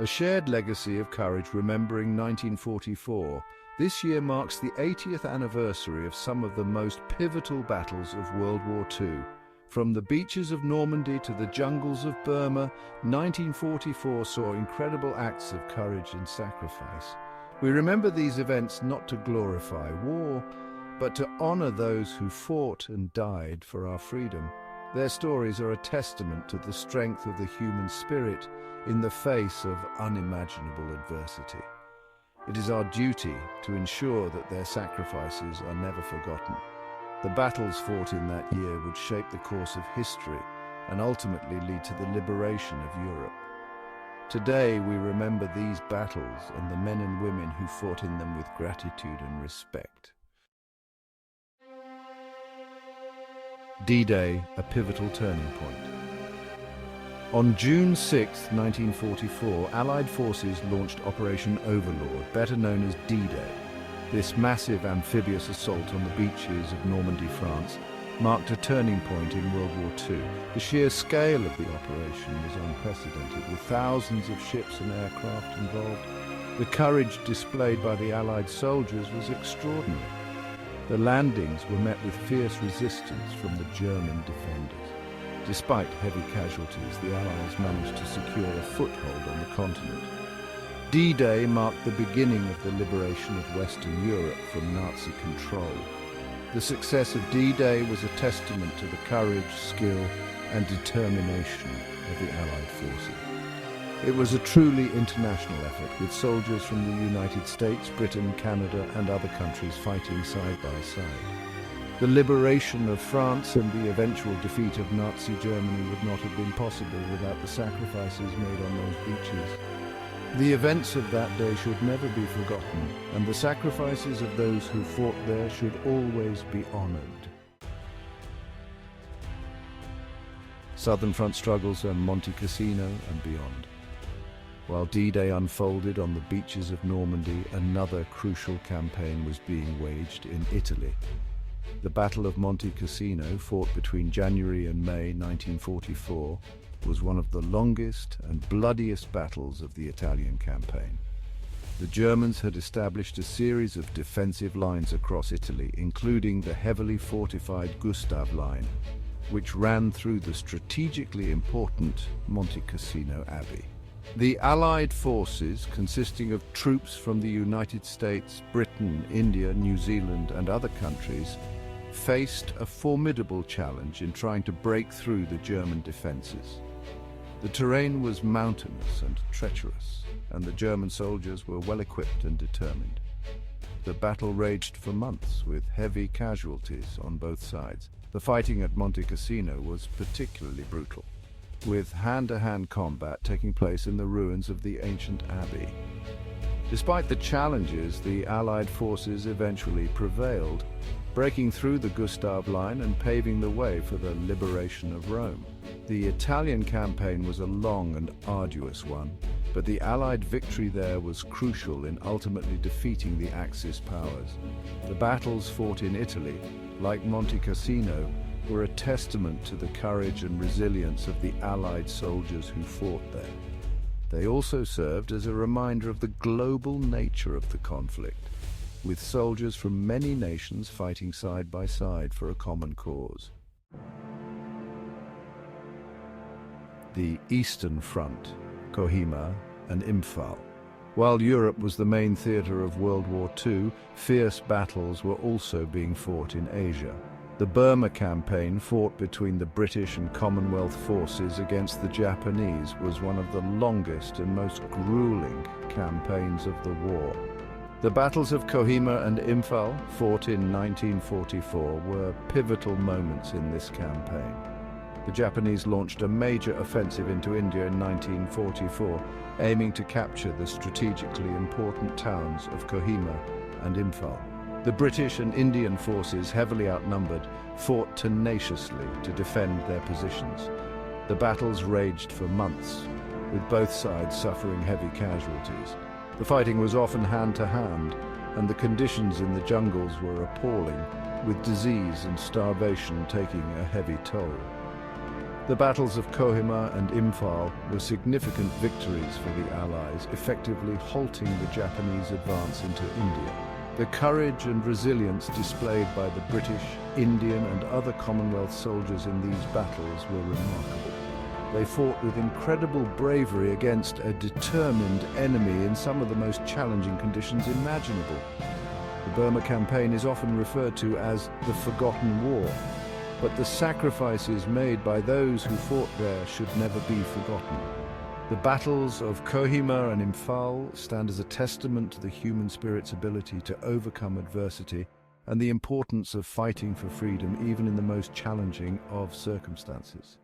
A shared legacy of courage remembering 1944. This year marks the 80th anniversary of some of the most pivotal battles of World War II. From the beaches of Normandy to the jungles of Burma, 1944 saw incredible acts of courage and sacrifice. We remember these events not to glorify war, but to honor those who fought and died for our freedom. Their stories are a testament to the strength of the human spirit in the face of unimaginable adversity. It is our duty to ensure that their sacrifices are never forgotten. The battles fought in that year would shape the course of history and ultimately lead to the liberation of Europe. Today we remember these battles and the men and women who fought in them with gratitude and respect. D-Day, a pivotal turning point. On June 6, 1944, Allied forces launched Operation Overlord, better known as D-Day. This massive amphibious assault on the beaches of Normandy, France, marked a turning point in World War II. The sheer scale of the operation was unprecedented, with thousands of ships and aircraft involved. The courage displayed by the Allied soldiers was extraordinary. The landings were met with fierce resistance from the German defenders. Despite heavy casualties, the Allies managed to secure a foothold on the continent. D-Day marked the beginning of the liberation of Western Europe from Nazi control. The success of D-Day was a testament to the courage, skill, and determination of the Allied forces. It was a truly international effort, with soldiers from the United States, Britain, Canada, and other countries fighting side by side. The liberation of France and the eventual defeat of Nazi Germany would not have been possible without the sacrifices made on those beaches. The events of that day should never be forgotten, and the sacrifices of those who fought there should always be honored. Southern Front struggles and Monte Cassino and beyond. While D-Day unfolded on the beaches of Normandy, another crucial campaign was being waged in Italy. The Battle of Monte Cassino, fought between January and May 1944, was one of the longest and bloodiest battles of the Italian campaign. The Germans had established a series of defensive lines across Italy, including the heavily fortified Gustav Line, which ran through the strategically important Monte Cassino Abbey. The Allied forces, consisting of troops from the United States, Britain, India, New Zealand, and other countries, faced a formidable challenge in trying to break through the German defenses. The terrain was mountainous and treacherous, and the German soldiers were well equipped and determined. The battle raged for months, with heavy casualties on both sides. The fighting at Monte Cassino was particularly brutal, with hand-to-hand combat taking place in the ruins of the ancient abbey. Despite the challenges, the Allied forces eventually prevailed, breaking through the Gustav Line and paving the way for the liberation of Rome. The Italian campaign was a long and arduous one, but the Allied victory there was crucial in ultimately defeating the Axis powers. The battles fought in Italy, like Monte Cassino, were a testament to the courage and resilience of the Allied soldiers who fought there. They also served as a reminder of the global nature of the conflict, with soldiers from many nations fighting side by side for a common cause. The Eastern Front, Kohima and Imphal. While Europe was the main theater of World War II, fierce battles were also being fought in Asia. The Burma campaign, fought between the British and Commonwealth forces against the Japanese, was one of the longest and most grueling campaigns of the war. The battles of Kohima and Imphal, fought in 1944, were pivotal moments in this campaign. The Japanese launched a major offensive into India in 1944, aiming to capture the strategically important towns of Kohima and Imphal. The British and Indian forces, heavily outnumbered, fought tenaciously to defend their positions. The battles raged for months, with both sides suffering heavy casualties. The fighting was often hand-to-hand, and the conditions in the jungles were appalling, with disease and starvation taking a heavy toll. The battles of Kohima and Imphal were significant victories for the Allies, effectively halting the Japanese advance into India. The courage and resilience displayed by the British, Indian and other Commonwealth soldiers in these battles were remarkable. They fought with incredible bravery against a determined enemy in some of the most challenging conditions imaginable. The Burma campaign is often referred to as the Forgotten War, but the sacrifices made by those who fought there should never be forgotten. The battles of Kohima and Imphal stand as a testament to the human spirit's ability to overcome adversity and the importance of fighting for freedom even in the most challenging of circumstances.